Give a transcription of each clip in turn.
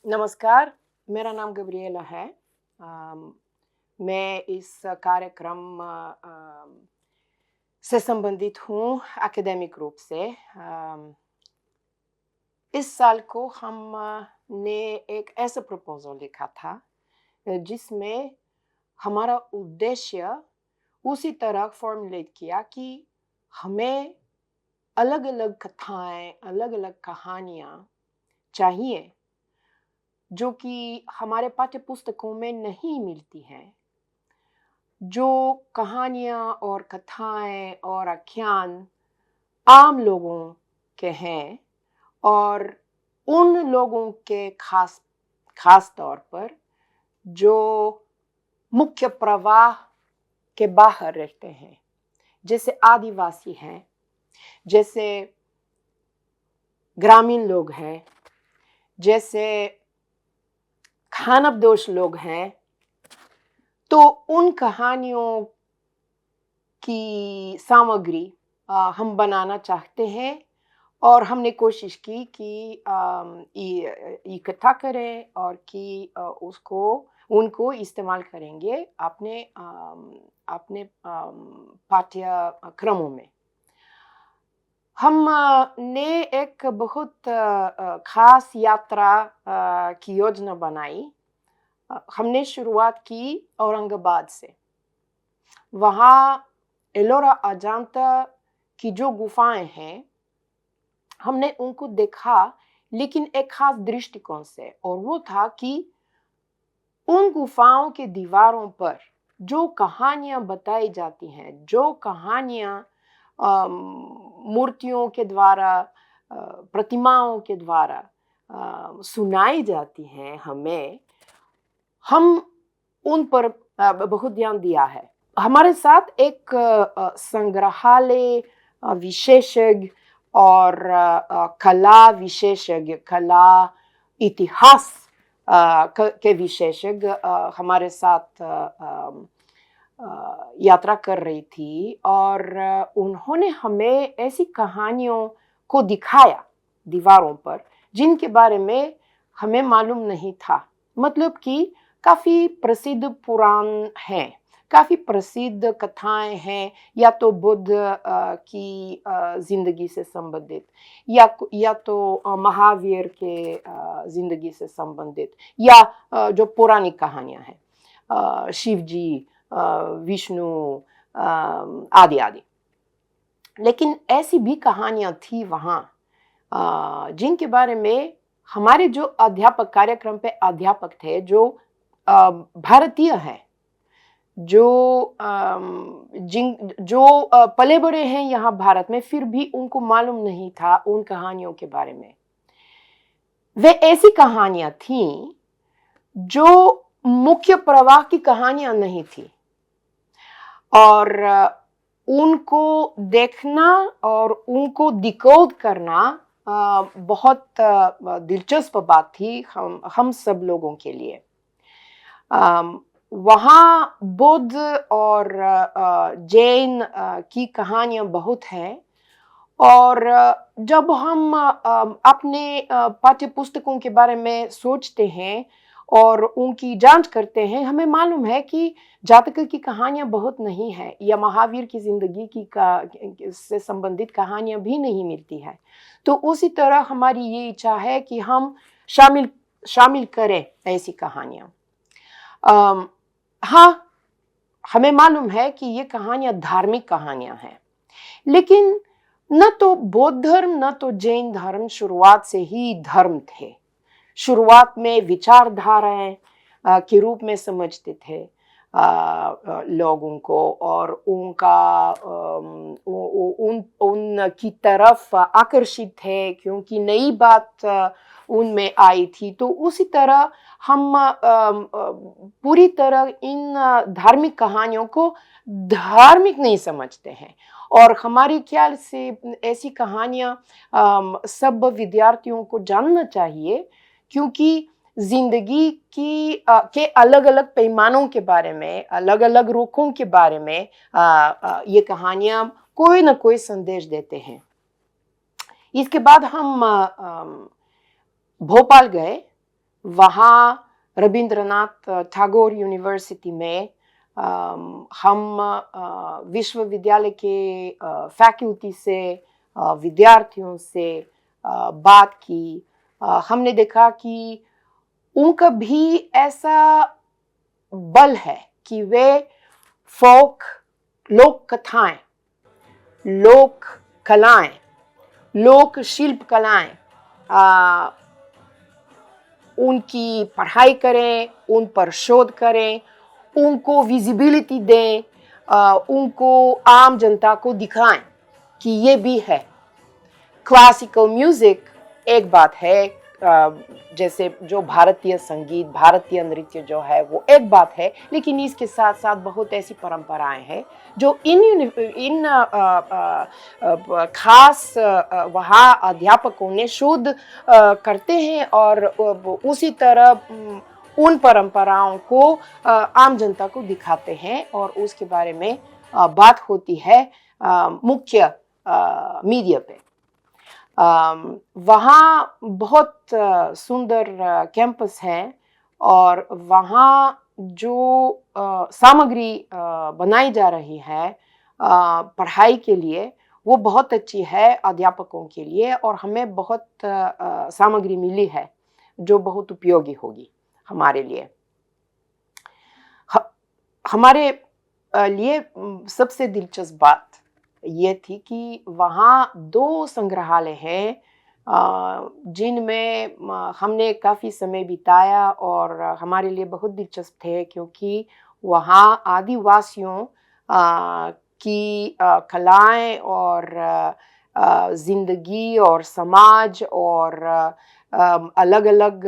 नमस्कार, मेरा नाम गब्रिएला है। अम, मैं इस कार्यक्रम से संबंधित हूँ एकेडमिक रूप से। इस साल को हम ने एक ऐसा प्रपोज़ल लिखा था जिसमें हमारा उद्देश्य उसी तरह फ़ॉर्मुलेट किया कि हमें अलग-अलग कथाएँ, अलग-अलग कहानियाँ चाहिए, जो कि हमारे पाठ्य पुस्तकों में नहीं मिलती हैं। जो कहानियाँ और कथाएँ और आख्यान आम लोगों के हैं और उन लोगों के ख़ास तौर पर जो मुख्य प्रवाह के बाहर रहते हैं, जैसे आदिवासी हैं, जैसे ग्रामीण लोग हैं, जैसे खानाबदोश लोग हैं, तो उन कहानियों की सामग्री हम बनाना चाहते हैं और हमने कोशिश की कि इकट्ठा करें और कि उनको इस्तेमाल करेंगे अपने पाठ्यक्रमों में। हम ने एक बहुत ख़ास यात्रा की योजना बनाई। हमने शुरुआत की औरंगाबाद से। वहाँ एलोरा अजंता की जो गुफाएँ हैं, हमने उनको देखा, लेकिन एक ख़ास दृष्टिकोण से, और वो था कि उन गुफाओं के दीवारों पर जो कहानियाँ बताई जाती हैं, जो कहानियाँ मूर्तियों के द्वारा, प्रतिमाओं के द्वारा सुनाई जाती हैं हमें, हम उन पर बहुत ध्यान दिया है। हमारे साथ एक संग्रहालय विशेषज्ञ और कला विशेषज्ञ, कला इतिहास के विशेषज्ञ हमारे साथ यात्रा कर रही थी और उन्होंने हमें ऐसी कहानियों को दिखाया दीवारों पर, जिनके बारे में हमें मालूम नहीं था। मतलब कि काफ़ी प्रसिद्ध पुराण हैं, काफ़ी प्रसिद्ध कथाएँ हैं, या तो बुद्ध की ज़िंदगी से संबंधित, या तो महावीर के ज़िंदगी से संबंधित, या जो पौराणिक कहानियाँ हैं, शिव जी, विष्णु, आदि-आदि। लेकिन ऐसी भी कहानियाँ थी वहाँ जिनके बारे में हमारे जो अध्यापक, कार्यक्रम पे अध्यापक थे, जो भारतीय हैं, जो पले बड़े हैं यहाँ भारत में, फिर भी उनको मालूम नहीं था उन कहानियों के बारे में। वे ऐसी कहानियाँ थीं जो मुख्य प्रवाह की कहानियाँ नहीं थी, और उनको देखना और उनको डिकोड करना बहुत दिलचस्प बात थी हम सब लोगों के लिए। वहाँ बौद्ध और जैन की कहानियाँ बहुत हैं, और जब हम अपने पाठ्य पुस्तकों के बारे में सोचते हैं और उनकी जांच करते हैं, हमें मालूम है कि जातक की कहानियाँ बहुत नहीं हैं, या महावीर की ज़िंदगी से संबंधित कहानियाँ भी नहीं मिलती हैं। तो उसी तरह हमारी ये इच्छा है कि हम शामिल करें ऐसी कहानियाँ। हाँ, हमें मालूम है कि ये कहानियाँ धार्मिक कहानियाँ हैं, लेकिन न तो बौद्ध धर्म न तो जैन धर्म शुरुआत से ही धर्म थे। शुरुआत में विचारधाराएं के रूप में समझते थे लोगों को, और उनकी तरफ आकर्षित थे क्योंकि नई बात उनमें आई थी। तो उसी तरह हम पूरी तरह इन धार्मिक कहानियों को धार्मिक नहीं समझते हैं, और हमारे ख्याल से ऐसी कहानियाँ सब विद्यार्थियों को जानना चाहिए, क्योंकि ज़िंदगी के अलग-अलग पैमानों के बारे में, अलग-अलग रुखों के बारे में ये कहानियाँ कोई न कोई संदेश देते हैं। इसके बाद हम भोपाल गए, वहाँ रविंद्रनाथ टैगोर यूनिवर्सिटी में हम विश्वविद्यालय के फैकल्टी से विद्यार्थियों से बात की। हमने देखा कि उनका भी ऐसा बल है कि वे फोक लोक कथाएं, लोक कलाएं, लोक शिल्प कलाएं उनकी पढ़ाई करें, उन पर शोध करें, उनको विजिबिलिटी दें, उनको आम जनता को दिखाएं कि ये भी है। क्लासिकल म्यूजिक एक बात है, जैसे जो भारतीय संगीत, भारतीय नृत्य जो है वो एक बात है, लेकिन इसके साथ साथ बहुत ऐसी परंपराएं हैं जो इन खास वहाँ अध्यापकों ने शोध करते हैं और उसी तरह उन परंपराओं को आम जनता को दिखाते हैं और उसके बारे में बात होती है मुख्य मीडिया पे। वहाँ बहुत सुंदर कैंपस है और वहाँ जो सामग्री बनाई जा रही है पढ़ाई के लिए वो बहुत अच्छी है अध्यापकों के लिए, और हमें बहुत सामग्री मिली है जो बहुत उपयोगी होगी हमारे लिए। हमारे लिए सबसे दिलचस्प बात ये थी कि वहाँ 2 संग्रहालय हैं जिनमें हमने काफ़ी समय बिताया और हमारे लिए बहुत दिलचस्प थे, क्योंकि वहाँ आदिवासियों की कलाएं और ज़िंदगी और समाज और अलग अलग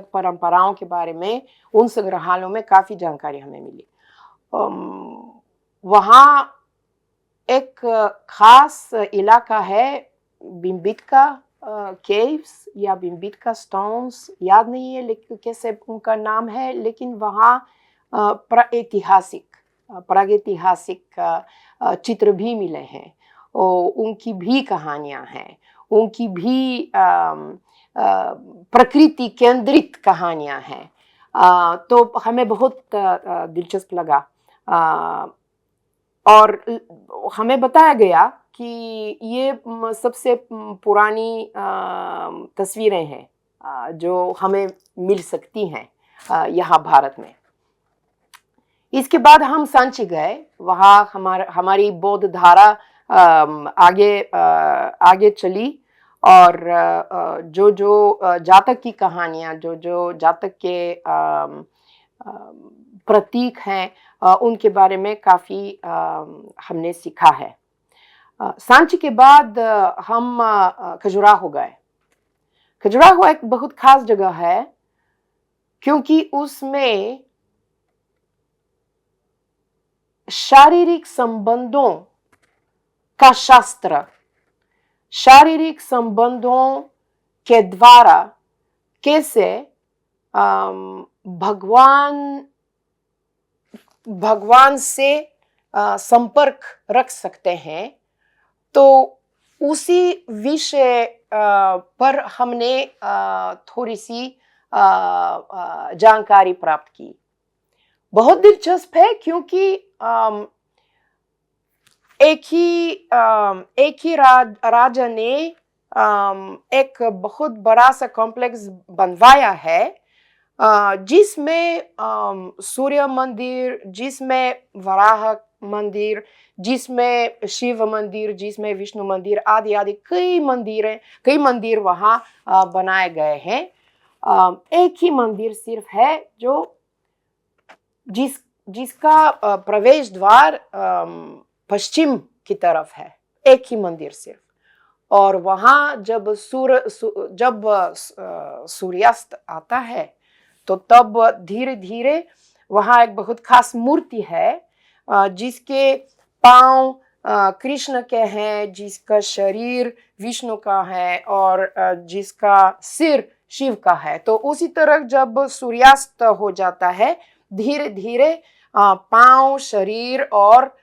परंपराओं के बारे में उन संग्रहालयों में काफ़ी जानकारी हमें मिली। वहाँ एक खास इलाका है भीमबेटका केव्स या भीमबेटका स्टोन्स, याद नहीं है लेकिन कैसे उनका नाम है, लेकिन वहाँ प्रागैतिहासिक चित्र भी मिले हैं और उनकी भी कहानियाँ हैं, उनकी भी प्रकृति केंद्रित कहानियाँ हैं। तो हमें बहुत दिलचस्प लगा और हमें बताया गया कि ये सबसे पुरानी तस्वीरें हैं जो हमें मिल सकती हैं यहाँ भारत में। इसके बाद हम सांची गए, वहाँ हमारी बौद्ध धारा आगे चली और जो जातक की कहानियाँ, जो जातक के प्रतीक हैं उनके बारे में काफ़ी हमने सीखा है। सांची के बाद हम खजुराहो गए। खजुराहो एक बहुत खास जगह है क्योंकि उसमें शारीरिक संबंधों का शास्त्र, शारीरिक संबंधों के द्वारा कैसे भगवान से संपर्क रख सकते हैं, तो उसी विषय पर हमने थोड़ी सी जानकारी प्राप्त की। बहुत दिलचस्प है क्योंकि एक ही राजा ने एक बहुत बड़ा सा कॉम्प्लेक्स बनवाया है जिसमें सूर्य मंदिर, जिसमें वराह मंदिर, जिसमें शिव मंदिर, जिसमें विष्णु मंदिर आदि आदि कई मंदिर वहाँ बनाए गए हैं। एक ही मंदिर सिर्फ है जो जिसका प्रवेश द्वार पश्चिम की तरफ है, एक ही मंदिर सिर्फ। और वहाँ जब सूर्यास्त आता है तो तब धीरे धीरे वहाँ एक बहुत खास मूर्ति है जिसके पांव कृष्ण के हैं, जिसका शरीर विष्णु का है और जिसका सिर शिव का है। तो उसी तरह जब सूर्यास्त हो जाता है धीरे धीरे पांव, शरीर और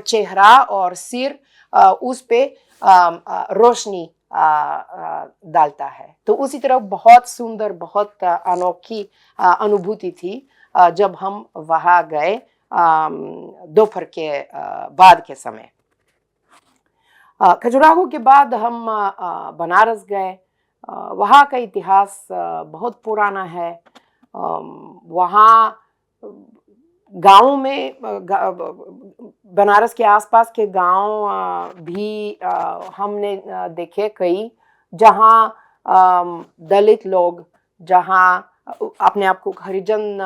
चेहरा और सिर उस पे रोशनी डालता है। तो उसी तरह बहुत सुंदर, बहुत अनोखी अनुभूति थी जब हम वहाँ गए दोपहर के बाद के समय। खजुराहो के बाद हम बनारस गए। वहाँ का इतिहास बहुत पुराना है। वहाँ गाँव में बनारस के आसपास के गांव भी हमने देखे कई, जहाँ दलित लोग, जहाँ अपने आप को हरिजन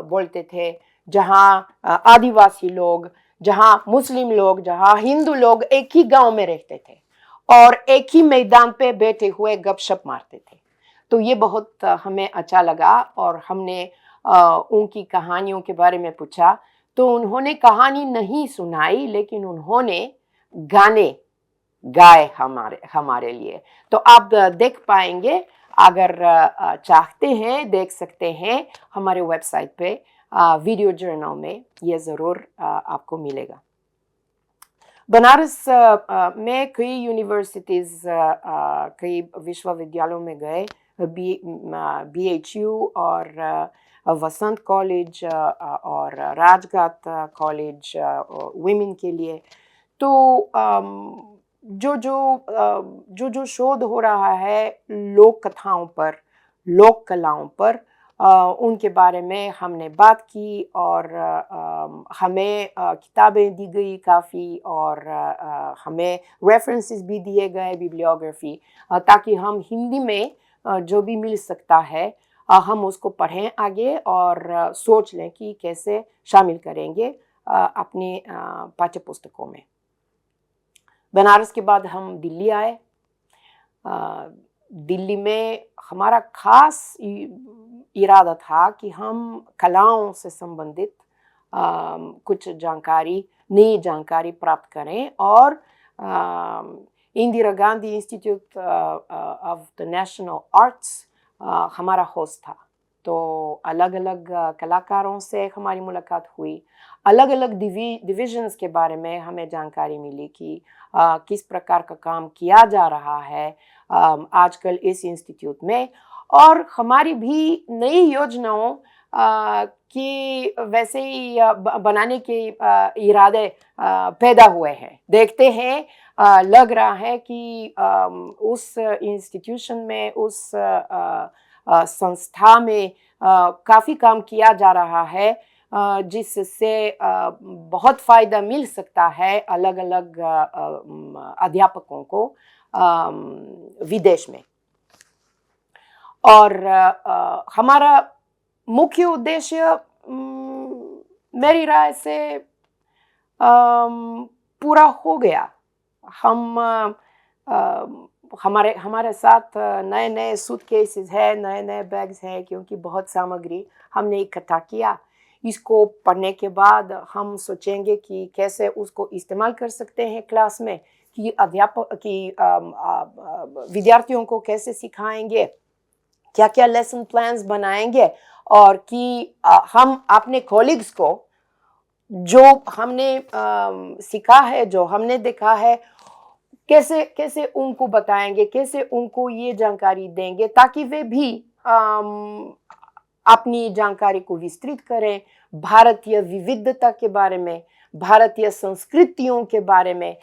बोलते थे, जहाँ आदिवासी लोग, जहाँ मुस्लिम लोग, जहाँ हिंदू लोग एक ही गांव में रहते थे और एक ही मैदान पे बैठे हुए गपशप मारते थे। तो ये बहुत हमें अच्छा लगा और हमने उनकी कहानियों के बारे में पूछा। तो उन्होंने कहानी नहीं सुनाई, लेकिन उन्होंने गाने गाए हमारे लिए। तो आप देख पाएंगे, अगर चाहते हैं देख सकते हैं, हमारे वेबसाइट पे वीडियो जर्नल में ये ज़रूर आपको मिलेगा। बनारस में कई यूनिवर्सिटीज़, कई विश्वविद्यालयों में गए, BHU और वसंत कॉलेज और राजघाट कॉलेज वुमेन के लिए। तो जो शोध हो रहा है लोक कथाओं पर, लोक कलाओं पर, उनके बारे में हमने बात की और हमें किताबें दी गई काफ़ी और हमें रेफरेंसेस भी दिए गए, बिब्लियोग्राफी, ताकि हम हिंदी में जो भी मिल सकता है हम उसको पढ़ें आगे और सोच लें कि कैसे शामिल करेंगे अपने पाठ्य पुस्तकों में। बनारस के बाद हम दिल्ली आए। दिल्ली में हमारा खास इरादा था कि हम कलाओं से संबंधित कुछ जानकारी, नई जानकारी प्राप्त करें और Indira Gandhi institute of the national arts हमारा होस्ट था। तो अलग अलग कलाकारों से हमारी मुलाकात हुई, अलग अलग डिविजन्स के बारे में हमें जानकारी मिली कि किस प्रकार का काम किया जा रहा है आजकल इस इंस्टीट्यूट में, और हमारी भी नई योजनाओं की वैसे ही बनाने के इरादे पैदा हुए हैं। देखते हैं, लग रहा है कि उस इंस्टीट्यूशन में, उस संस्था में काफ़ी काम किया जा रहा है, जिससे बहुत फ़ायदा मिल सकता है अलग अलग अध्यापकों को विदेश में। और हमारा मुख्य उद्देश्य मेरी राय से पूरा हो गया। हम हमारे साथ नए नए सूटकेसेस हैं, नए नए बैग्स हैं, क्योंकि बहुत सामग्री हमने इकट्ठा किया। इसको पढ़ने के बाद हम सोचेंगे कि कैसे उसको इस्तेमाल कर सकते हैं क्लास में, कि अध्यापक की विद्यार्थियों को कैसे सिखाएंगे, क्या क्या लेसन प्लान्स बनाएंगे, और कि हम अपने कॉलीग्स को जो हमने सीखा है, जो हमने देखा है, कैसे कैसे उनको बताएंगे, कैसे उनको ये जानकारी देंगे, ताकि वे भी अपनी जानकारी को विस्तृत करें, भारतीय विविधता के बारे में, भारतीय संस्कृतियों के बारे में,